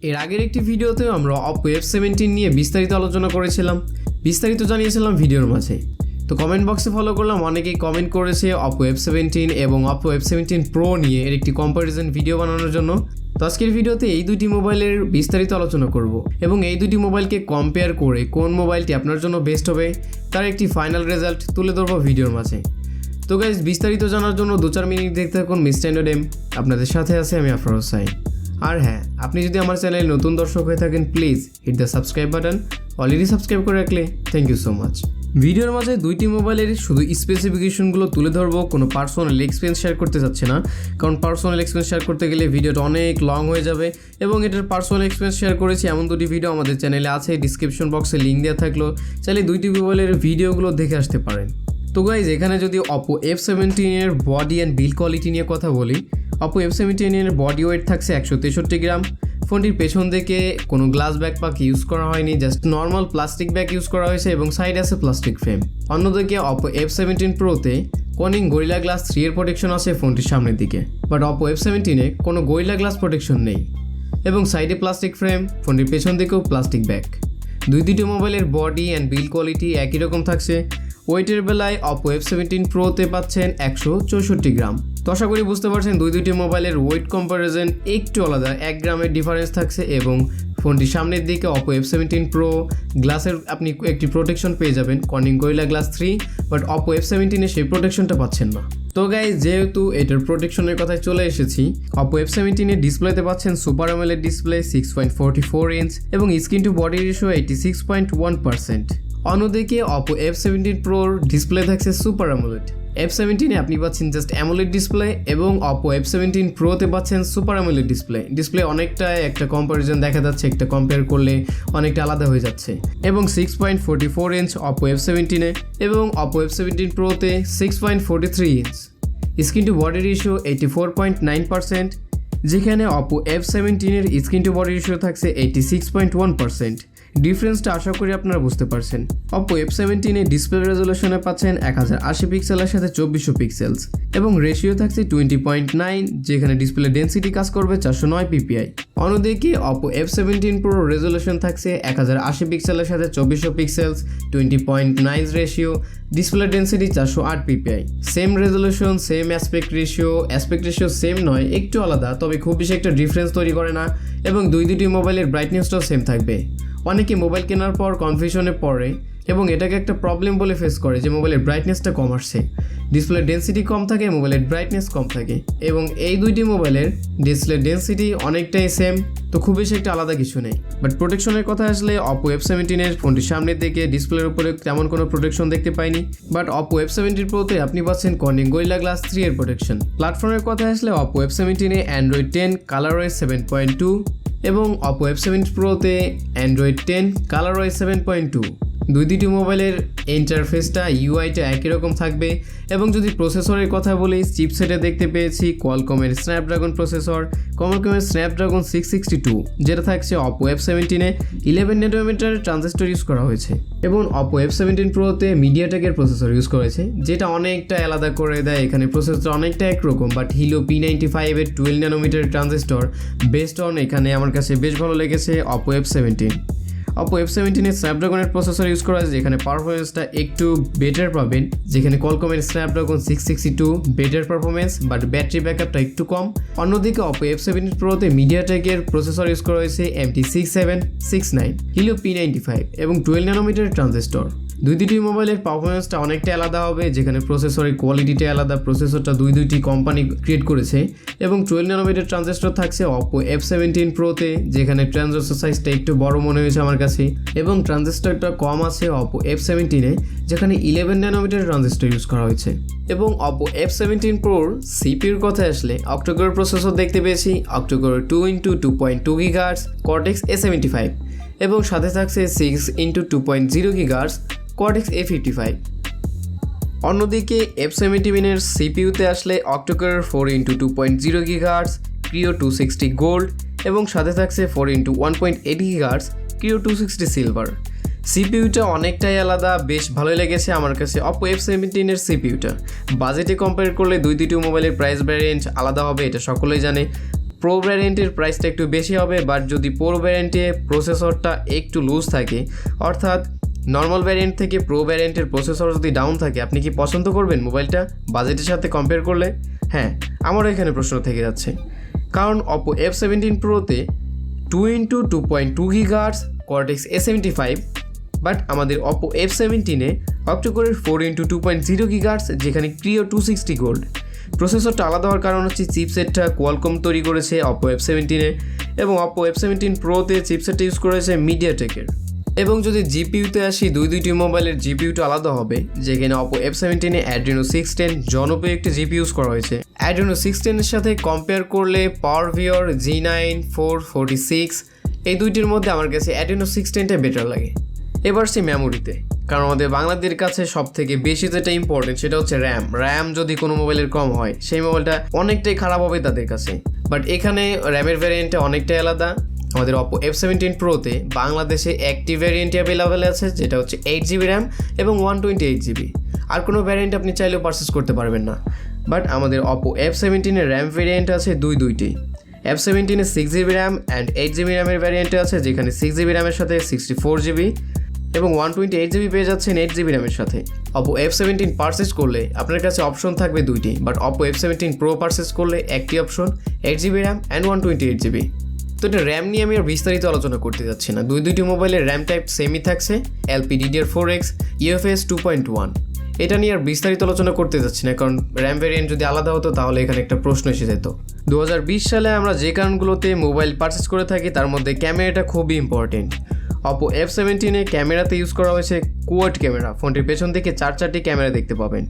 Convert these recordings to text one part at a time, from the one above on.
এর আগের একটি ভিডিওতে আমরা OPPO F17 নিয়ে বিস্তারিত আলোচনা করেছিলাম, বিস্তারিত জানিয়েছিলাম ভিডিওর মাঝে। তো কমেন্ট বক্সে ফলো করলাম, অনেকেই কমেন্ট করেছে OPPO F17 এবং OPPO F17 Pro নিয়ে এর একটি কম্প্যারিজন ভিডিও বানানোর জন্য। তো আজকের ভিডিওতে এই দুটি মোবাইলের বিস্তারিত আলোচনা করব এবং এই দুটি মোবাইলকে কম্পেয়ার করে কোন মোবাইলটি আপনার জন্য বেস্ট হবে তার একটি ফাইনাল রেজাল্ট তুলে ধরবো ভিডিওর মাঝে। তো গাইজ, বিস্তারিত জানার জন্য 2-4 মিনিট দেখতে থাকুন মিস্টার এম। আপনাদের সাথে আছে আমি আফরোজ সাইন। আর হ্যাঁ, আপনি যদি আমার চ্যানেলে নতুন দর্শক হয়ে থাকেন, please hit the subscribe button. Already subscribe করে রাখলে থ্যাংক ইউ সো মাচ। ভিডিওর মাঝে দুইটি মোবাইলের শুধু স্পেসিফিকেশনগুলো তুলে ধরবো, কোনো পার্সোনাল এক্সপিরিয়েন্স শেয়ার করতে চাচ্ছি না, কারণ পার্সোনাল এক্সপিরিয়েন্স শেয়ার করতে গেলে ভিডিওটা অনেক লং হয়ে যাবে। এবং এটার পার্সোনাল এক্সপিরিয়েন্স শেয়ার করেছি এমন দুটি ভিডিও আমাদের চ্যানেলে আছে, ডিসক্রিপশন বক্সে লিঙ্ক দেওয়া থাকলো, চাইলে দুইটি মোবাইলের ভিডিওগুলো দেখে আসতে পারেন। তো গাইজ, এখানে যদি OPPO F17 এর বডি অ্যান্ড বিল্ড কোয়ালিটি নিয়ে কথা বলি, OPPO F17 এর বডি ওয়েট থাকছে 163 গ্রাম। ফোনটির পেছন দিকে কোনো গ্লাস ব্যাকপ্যাক ইউজ করা হয়নি, just normal plastic bag use করা হয়েছে এবং সাইডে আছে প্লাস্টিক ফ্রেম। অন্যদিকে OPPO F17 Proতে কর্নিং গরিলা গ্লাস 3 এর প্রোটেকশন আছে ফোনটির সামনের দিকে, বাট OPPO F17 এ কোনো গরিলা গ্লাস প্রোটেকশন নেই এবং সাইডে প্লাস্টিক ফ্রেম, ফোনটির পেছন দিকেও প্লাস্টিক ব্যাগ। দুটি মোবাইলের বডি অ্যান্ড বিল্ড কোয়ালিটি একই রকম থাকছে। ওয়েটের বেলায় OPPO F17 Proতে পাচ্ছেন 164 গ্রাম। তো আশা করি বুঝতে পারছেন দুটি মোবাইলের ওয়েট কম্প্যারিজন একটু আলাদা, 1 গ্রামের ডিফারেন্স থাকছে। এবং ফোনটির সামনের দিকে OPPO F17 Pro গ্লাসের আপনি একটি প্রোটেকশন পেয়ে যাবেন, Corning Gorilla Glass 3, but OPPO F17 এ সেই প্রোটেকশনটা পাচ্ছেন না। তো গাইজ, যেহেতু এটার প্রোটেকশনের কথায় চলে এসেছি, OPPO F17 এর ডিসপ্লেতে পাচ্ছেন সুপার AMOLED ডিসপ্লে 6.44 ইঞ্চ এবং স্ক্রিন টু বডি রেশিও 86.1%। অন্যদিকে OPPO F17 Proর ডিসপ্লে থাকছে সুপার AMOLED। F17 এ আপনি পাচ্ছেন জাস্ট AMOLED ডিসপ্লে এবং OPPO F17 Proতে পাচ্ছেন সুপার AMOLED ডিসপ্লে অনেকটা একটা কম্প্যারিজন দেখা যাচ্ছে, একটা কম্পেয়ার করলে অনেকটা আলাদা হয়ে যাচ্ছে। এবং 6.44 ইঞ্চ OPPO F17 এ এবং OPPO F17 Proতে 6.43 inch. Screen to body ratio 84.9%, যেখানে OPPO F17 এর স্ক্রিন টু বডি রেশিও থাকছে 86.1%। ডিফারেন্সটা আশা করি আপনারা বুঝতে পারছেন। OPPO F17 এর ডিসপ্লে রেজলিউশনে পাচ্ছেন 1080 পিক্সেলের সাথে 2400 পিক্সেলস এবং রেশিও থাকছে 20.9, যেখানে ডিসপ্লে ডেনসিটি কাজ করবে 409 ppi। অন্যদিকে OPPO F17 Pro রেজলিউশন থাকছে 1080 পিক্সেলের সাথে 2400 pixels, 20.9 ratio, display density 408 ppi। Same resolution, same aspect ratio same নয়, একটু আলাদা, তবে খুব বেশি একটা ডিফারেন্স তৈরি করে না। এবং দুটি মোবাইলের ব্রাইটনেসটাও সেম থাকবে। অনেকে মোবাইল কেনার পর কনফিউশনে পড়ে এবং এটাকে একটা প্রবলেম বলে ফেস করে যে মোবাইলের ব্রাইটনেসটা কম আসছে। ডিসপ্লে ডেনসিটি কম থাকে, মোবাইলের ব্রাইটনেস কম থাকে, এবং এই দুইটি মোবাইলের ডিসপ্লে ডেনসিটি অনেকটাই সেম, তো খুব বেশি একটা আলাদা কিছু নেই। বাট প্রোটেকশনের কথা আসলে OPPO F17 এর ফোনটির সামনের দিকে ডিসপ্লের উপরে তেমন কোনো প্রোটেকশন দেখতে পাইনি, বাট OPPO F17 Proতে আপনি পাচ্ছেন কর্নিং গরিলা গ্লাস 3 এর প্রোটেকশন। প্ল্যাটফর্মের কথা আসলে OPPO F17 এ Android 10 ColorOS 7.2 এবং OPPO F17 Proতে Android 10 ColorOS 7.2। দুটি মোবাইলের ইন্টারফেসটা, ইউআইটা একই রকম থাকবে। এবং যদি প্রসেসরের কথা বলি, চিপসেটে দেখতে পেয়েছি কোয়ালকমের স্ন্যাপড্রাগন প্রসেসর, কোয়ালকমের স্ন্যাপড্রাগন 662, যেটা থাকছে OPPO F17 এ 11 ন্যানোমিটারের ট্রানজিস্টর ইউজ করা হয়েছে। এবং OPPO F17 Proতে মিডিয়াটেকের প্রসেসর ইউজ করেছে, যেটা অনেকটা আলাদা করে দেয়। এখানে প্রসেসর অনেকটা একরকম, বাট হিলো P95 এর 12 ন্যানোমিটারের ট্রানজিস্টর বেসড অন এখানে আমার কাছে বেশ ভালো লেগেছে OPPO F17। OPPO F17 এর স্ন্যাপড্রাগনের প্রসেসর ইউজ করা হয়েছে, যেখানে পারফরমেন্সটা একটু বেটার পাবেন, যেখানে কোয়ালকমের Snapdragon 662 better performance, but battery ব্যাকআপটা একটু কম। অন্যদিকে OPPO F17 Proতে মিডিয়াটেকের প্রসেসর ইউজ করা হয়েছে MT6769, হিলো P95 এবং 12 ন্যানোমিটারের ট্রানজিস্টর। দুটি মোবাইলের পারফরমেন্সটা অনেকটা আলাদা হবে, যেখানে প্রসেসরের কোয়ালিটিটা আলাদা। প্রসেসরটা দুটি কোম্পানি ক্রিয়েট করেছে এবং 12 ন্যানোমিটার ট্রানজিস্টর থাকছে OPPO F17 Proতে, যেখানে ট্রানজিস্টর সাইজটা একটু বড় মনে হয়েছে আমার কাছে, এবং ট্রানজিস্টরটা কম আছে OPPO F17 এ, যেখানে 11 ন্যানোমিটার ট্রানজিস্টর ইউজ করা হয়েছে। এবং OPPO F17 Proর সিপিইউর কথা আসলে অক্টোকোর প্রসেসর দেখতে পেয়েছি, octa-core 2x2.2 GHz Cortex A75 এবং সাথে থাকছে 6x2.0 GHz Cortex A55। অন্যদিকে F17 এর সিপিইউতে আসলে octa-core 4x2.0 GHz Creo 260 Gold এবং সাথে থাকছে 4x1.8 GHz Creo 260 Silver। সিপিইউটা অনেকটাই আলাদা, বেশ ভালোই লেগেছে আমার কাছে OPPO F17 এর সিপিইউটা। বাজেটে কম্পেয়ার করলে দুটি মোবাইলের প্রাইস ভ্যারিয়েন্ট আলাদা হবে, এটা সকলেই জানে। প্রো ভ্যারিয়েন্টের প্রাইসটা একটু বেশি হবে, বাট যদি প্রো ভ্যারিয়েন্টে প্রসেসরটা একটু লুজ থাকে, অর্থাৎ নর্মাল ভ্যারিয়েন্ট থেকে প্রো ভ্যারিয়েন্টের প্রসেসর যদি ডাউন থাকে, আপনি কি পছন্দ করবেন মোবাইলটা বাজেটের সাথে কম্পেয়ার করলে? হ্যাঁ, আমারও এখানে প্রশ্ন থেকে যাচ্ছে, কারণ OPPO F17 Proতে 2x2.2 GHz Cortex A75, but আমাদের OPPO F17-এ অক্টোকোরের 4x2.0 GHz যেখানে Creo 260 গোল্ড। প্রসেসরটা আলাদা হওয়ার কারণ হচ্ছে চিপসেটটা কোয়ালকম তৈরি করেছে OPPO F17-এ, এবং OPPO F17 Proতে চিপসেটটা ইউজ করেছে মিডিয়াটেকের। এবং যদি জিপিইউতে আসি, দুইটি মোবাইলের জিপিইউটা আলাদা হবে, যেখানে OPPO F17-এ Adreno 610 জনপ্রিয় একটি জিপিইউ ইউজ করা হয়েছে। Adreno 610-এর সাথে কম্পেয়ার করলে PowerViewer G9 446 এই দুইটির মধ্যে আমার কাছে Adreno 610টা বেটার লাগে। এবার সে মেমোরিতে, কারণ আমাদের বাংলাদেশের কাছে সব থেকে বেশি যেটা ইম্পর্টেন্ট সেটা হচ্ছে র্যাম যদি কোনো মোবাইলের কম হয়, সেই মোবাইলটা অনেকটাই খারাপ হবে তাদের কাছে। বাট এখানে র্যামের ভ্যারিয়েন্টটা অনেকটাই আলাদা। আমাদের OPPO F17 Proতে বাংলাদেশে একটি ভ্যারিয়েন্ট অ্যাভেলেবেল আছে, যেটা হচ্ছে 8GB র্যাম এবং 128GB। আর কোনো ভ্যারিয়েন্ট আপনি চাইলেও পারচেস করতে পারবেন না। বাট আমাদের OPPO F17-এর র্যাম ভ্যারিয়েন্ট আছে দুইটি। F17-এ 6GB র্যাম অ্যান্ড 8GB র্যামের ভ্যারিয়েন্ট আছে, যেখানে 6GB র্যামের সাথে 64GB এবং 128GB পেয়ে যাচ্ছেন 8GB র্যামের সাথে। OPPO F17 পারচেস করলে আপনার কাছে অপশন থাকবে দুইটি, but OPPO F17 Pro purchase করলে একটি option 8GB RAM and 128GB। তো এটা র্যাম নিয়ে আমি আর বিস্তারিত আলোচনা করতে যাচ্ছি না, দুইটি মোবাইলের র্যাম টাইপ সেমই থাকছে, LPDDR4X UFS 2.1। এটা নিয়ে আর বিস্তারিত আলোচনা করতে যাচ্ছি না, কারণ র্যাম ভ্যারিয়েন্ট যদি আলাদা হতো তাহলে এখানে একটা প্রশ্ন এসে যেত। 2020 সালে আমরা যে কারণগুলোতে মোবাইল পারচেস করে থাকি তার মধ্যে ক্যামেরাটা খুবই ইম্পর্টেন্ট। OPPO F17-এ ক্যামেরাতে ইউজ করা হয়েছে কোয়াড ক্যামেরা। ফোনটির পেছন থেকে চারটি ক্যামেরা দেখতে পাবেন।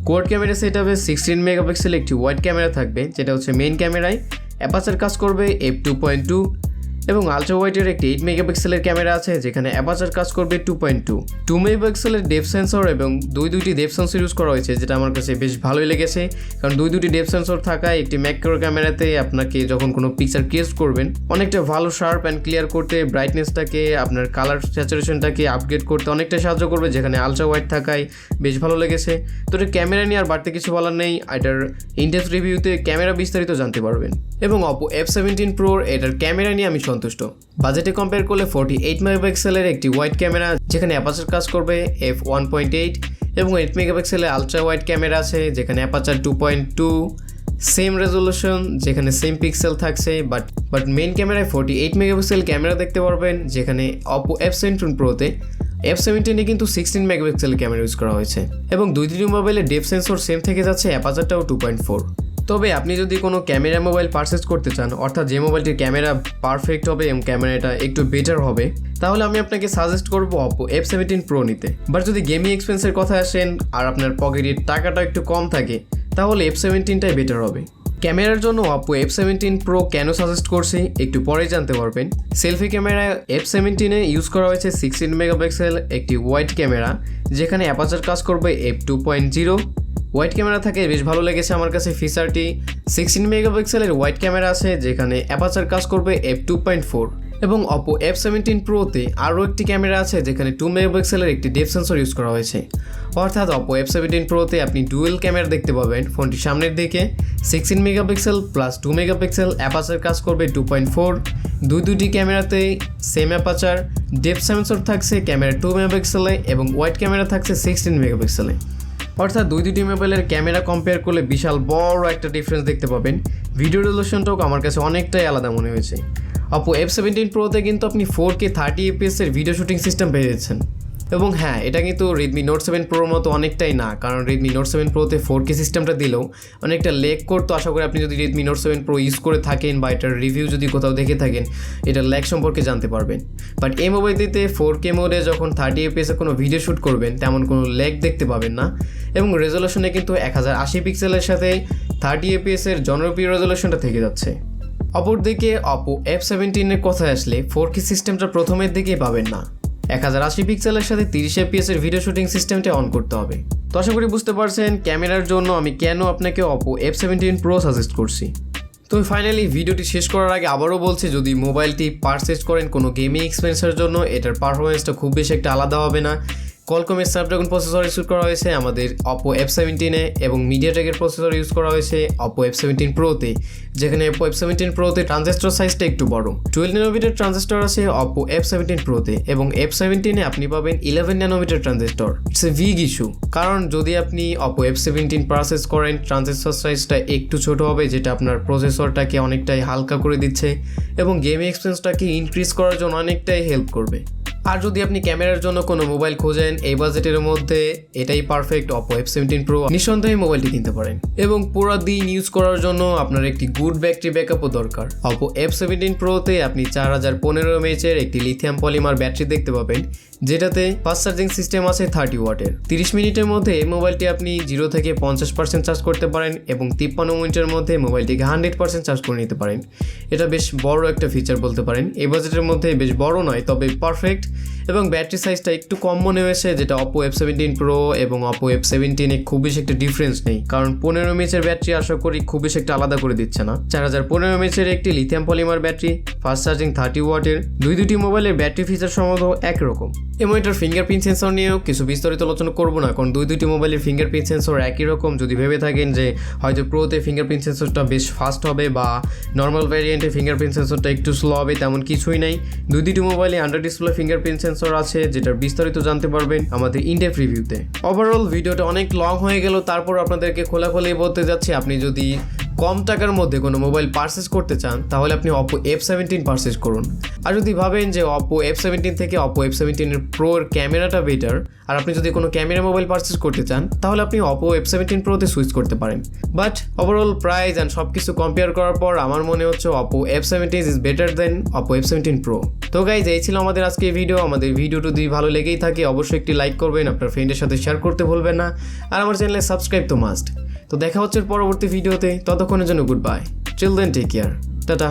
কোয়াড ক্যামেরা সেটআপে 16 মেগাপিক্সেল একটি ওয়াইড ক্যামেরা থাকবে, যেটা হচ্ছে মেইন ক্যামেরায় অ্যাপাচার কাজ করবে f2.2, এবং আলট্রা ওয়াইডের একটি 8 মেগাপিক্সেলের ক্যামেরা আছে, যেখানে অ্যাপাচার কাজ করবে 2.2। 2 মেগাপিক্সেলের ডেপথ সেন্সর এবং দুইটি ডেপথ সেন্সর ইউজ করা হয়েছে, যেটা আমার কাছে বেশ ভালোই লেগেছে, কারণ দুইটি ডেপথ সেন্সর থাকায় একটি ম্যাক্রো ক্যামেরাতে আপনাকে যখন কোনো পিকচার ক্রিয়েট করবেন অনেকটা ভালো শার্প অ্যান্ড ক্লিয়ার করতে, ব্রাইটনেসটাকে আপনার কালার স্যাচুরেশনটাকে আপগ্রেড করতে অনেকটা সাহায্য করবে, যেখানে আলট্রা ওয়াইড থাকায় বেশ ভালো লেগেছে। তো এটা ক্যামেরা নিয়ে আর বাড়তে কিছু বলার নেই, এটার ইনডেপথ রিভিউতে ক্যামেরা বিস্তারিত জানতে পারবেন। এবং OPPO F17 Pro এটার ক্যামেরা নিয়ে আমি সন্তুষ্ট। বাজেটে কম্পেয়ার করলে 48 মেগাপিক্সেলের একটি ওয়াইড ক্যামেরা, যেখানে অ্যাপাচার কাজ করবে f1.8, এবং 8 মেগাপিক্সেলের আলট্রা ওয়াইড ক্যামেরা আছে, যেখানে অ্যাপাচার 2.2, সেম রেজলিউশন, যেখানে সেম পিক্সেল থাকছে, বাট মেইন ক্যামেরায় 48 মেগাপিক্সেল ক্যামেরা দেখতে পারবেন, যেখানে OPPO F17 Proতে F17-এ কিন্তু 16 মেগাপিক্সেল ক্যামেরা ইউজ করা হয়েছে, এবং দুইটি মোবাইলের ডেপথ সেন্সর সেম থেকে যাচ্ছে, অ্যাপাচারটাও 2.4। তবে আপনি যদি কোনো ক্যামেরা মোবাইল পারচেস করতে চান, অর্থাৎ যে মোবাইলটির ক্যামেরা পারফেক্ট হবে এবং ক্যামেরাটা একটু বেটার হবে, তাহলে আমি আপনাকে সাজেস্ট করবো OPPO F17 Pro নিতে। বাট যদি গেমিং এক্সপেন্সের কথা আসেন আর আপনার পকেটের টাকাটা একটু কম থাকে, তাহলে F17টাই বেটার হবে। ক্যামেরার জন্য OPPO F17 Pro কেন সাজেস্ট করছি একটু পরে জানতে পারবেন। সেলফি ক্যামেরায় F17-এ ইউজ করা হয়েছে 16 মেগাপিক্সেল একটি ওয়াইড ক্যামেরা, যেখানে অ্যাপাচার কাজ করবে f2.0। ওয়াইড ক্যামেরা থাকে বেশ ভালো লেগেছে আমার কাছে ফিচারটি। 16 মেগাপিক্সেলের ওয়াইড ক্যামেরা আছে, যেখানে অ্যাপাচার কাজ করবে f2.4। এবং OPPO F17 Proতে আরও একটি ক্যামেরা আছে, যেখানে 2 মেগাপিক্সেলের একটি ডেপথ সেন্সর ইউজ করা হয়েছে। অর্থাৎ OPPO F17 Proতে আপনি ডুয়েল ক্যামেরা দেখতে পাবেন ফোনটির সামনের দিকে, 16 মেগাপিক্সেল প্লাস 2 মেগাপিক্সেল, অ্যাপাচার কাজ করবে 2.4। দুইটি ক্যামেরাতে সেম অ্যাপাচার, ডেপথ সেন্সর থাকছে ক্যামেরা 2 মেগাপিক্সেলে এবং ওয়াইড ক্যামেরা থাকছে 16 মেগাপিক্সেলে। অর্থাৎ দুইটি মোবাইলের ক্যামেরা কম্পেয়ার করলে বিশাল বড় একটা ডিফারেন্স দেখতে পাবেন। ভিডিও রেজলিউশনটাও আমার কাছে অনেকটাই আলাদা মনে হয়েছে। OPPO F17 Proতে কিন্তু আপনি 4K 30 FPS এর ভিডিও শুটিং সিস্টেম পেয়ে যাচ্ছেন। এবং হ্যাঁ, এটা কিন্তু Redmi Note 7 Proর মতো অনেকটাই না, কারণ Redmi Note 7 Proতে 4K সিস্টেমটা দিলেও অনেকটা ল্যাগ করতো। আশা করি আপনি যদি Redmi Note 7 Pro ইউজ করে থাকেন বা এটার রিভিউ যদি কোথাও দেখে থাকেন, এটার ল্যাগ সম্পর্কে জানতে পারবেন। বাট এই মোবাইলটিতে 4K মোডে যখন 30 FPS এ কোনো ভিডিও শ্যুট করবেন, তেমন কোনো ল্যাগ দেখতে পাবেন না। এবং রেজলিউশনে কিন্তু 1080 পিক্সেলের সাথে 30 FPS এর জনপ্রিয় রেজলিউশনটা থেকে যাচ্ছে। অপরদিকে OPPO F17 এর কথায় আসলে 4K সিস্টেমটা প্রথমের দিকেই পাবেন না। 1080 পিক্সেলের সাথে 30 FPS এর ভিডিও শুটিং সিস্টেমটা অন করতে হবে। তো আশা করি বুঝতে পারছেন ক্যামেরার জন্য আমি কেন আপনাকে OPPO F17 Pro সাজেস্ট করছি। তো ফাইনালি ভিডিওটি শেষ করার আগে আবারও বলছি, যদি মোবাইলটি পারচেজ করেন কোনো গেমিং এক্সপেন্সের জন্য, এটার পারফরমেন্সটা খুব বেশি একটা আলাদা হবে না, কোয়ালকমের স্ন্যাপড্রাগন প্রসেসর ইউজ করা হয়েছে আমাদের OPPO F17 এ এবং মিডিয়াটেকের প্রসেসর ইউজ করা হয়েছে OPPO F17 Pro-তে, যেখানে OPPO F17 Pro-তে ট্রানজিস্টর সাইজটা একটু বড়। 12 ন্যানোমিটার ট্রানজিস্টর আছে OPPO F17 Pro-তে এবং F17 এ আপনি পাবেন 11 nanometre transistor. It's a big issue, কারণ যদি আপনি OPPO F17 পারচেজ করেন ট্রানজিস্টর সাইজটা একটু ছোট হবে, যেটা আপনার প্রসেসরটাকে অনেকটাই হালকা করে দিচ্ছে এবং গেমিং এক্সপেরিয়েন্সটাকে ইনক্রিজ করার জন্য অনেকটাই হেল্প করবে। আর যদি আপনি ক্যামেরার জন্য কোনো মোবাইল খোঁজেন এই বাজেটের মধ্যে, এটাই পারফেক্ট। OPPO F17 Pro নিঃসন্দেহে মোবাইলটি কিনতে পারেন এবং পুরো দিন ইউজ করার জন্য আপনার একটি গুড ব্যাটারি ব্যাকআপও দরকার। OPPO F17 Pro-তে আপনি 4015 mAh একটি লিথিয়াম পলিমার ব্যাটারি দেখতে পাবেন, যেটাতে ফাস্ট চার্জিং সিস্টেম আছে 30 ওয়াটের। 30 মিনিটের মধ্যে এই মোবাইলটি আপনি 0 থেকে 50% চার্জ করতে পারেন এবং 53 মিনিটের মধ্যে মোবাইলটিকে 100% চার্জ করে নিতে পারেন। এটা বেশ বড় একটা ফিচার বলতে পারেন। এই বাজেটের মধ্যে বেশ বড় নয়, তবে পারফেক্ট। এবং ব্যাটারি সাইজটা একটু কম মনে হয়েছে, যেটা OPPO F17 Pro এবং OPPO F17 এ খুব বেশি একটা ডিফারেন্স নেই, কারণ 15 mAh ব্যাটারি আশা করি খুব বেশি একটা আলাদা করে দিচ্ছে না। 4015 mAh একটি lithium polymer battery, fast charging 30 ওয়াটের। দুটি মোবাইলের ব্যাটারি ফিচার সম্বন্ধ একরকম। এবং এটার ফিঙ্গারপ্রিন্ট সেন্সর নিয়েও কিছু বিস্তারিত আলোচনা করবো না, কারণ দুটি মোবাইলের ফিঙ্গারপ্রিন্ট সেন্সর একই রকম। যদি ভেবে থাকেন যে হয়তো প্রোতে ফিঙ্গারপ্রিন্ট সেন্সরটা বেশ ফাস্ট হবে বা নর্মাল ভ্যারিয়েন্টে ফিঙ্গারপ্রিন্ট সেন্সরটা একটু স্লো হবে, তেমন কিছুই নাই। দুটি মোবাইলে আন্ডার ডিসপ্লে ফিঙ্গারপ্রিন্ট সেন্সর আছে, যেটার বিস্তারিত জানতে পারবেন আমাদের ইনডেপথ রিভিউতে। ওভারঅল ভিডিওটা অনেক লং হয়ে গেল, তারপর আপনাদেরকে খোলাখুলি বলতে যাচ্ছি, আপনি যদি কম টাকার মধ্যে কোনো মোবাইল পারচেজ করতে চান তাহলে আপনি OPPO F17 পারচেজ করুন। আর যদি ভাবেন যে OPPO F17 থেকে OPPO F17 Pro এর ক্যামেরাটা বেটার, আর আপনি যদি কোনো ক্যামেরা মোবাইল পারচেজ করতে চান তাহলে আপনি OPPO F17 Pro-তে সুইচ করতে পারেন। বাট ওভারঅল প্রাইস অ্যান্ড সব কিছু কম্পেয়ার করার পর আমার মনে হচ্ছে OPPO F17 is better then OPPO F17 Pro। তো গাইজ, এই ছিল আমাদের আজকে ভিডিও। আমাদের ভিডিওটা যদি ভালো লেগেই থাকে অবশ্যই একটি লাইক করবেন, আপনার ফ্রেন্ডের সাথে শেয়ার করতে ভুলবেন না, আর আমার চ্যানেলে সাবস্ক্রাইব তো মাস্ট। তো দেখা হচ্ছে পরবর্তী ভিডিওতে, ততক্ষণের জন্য good bye. Till then take care, tata.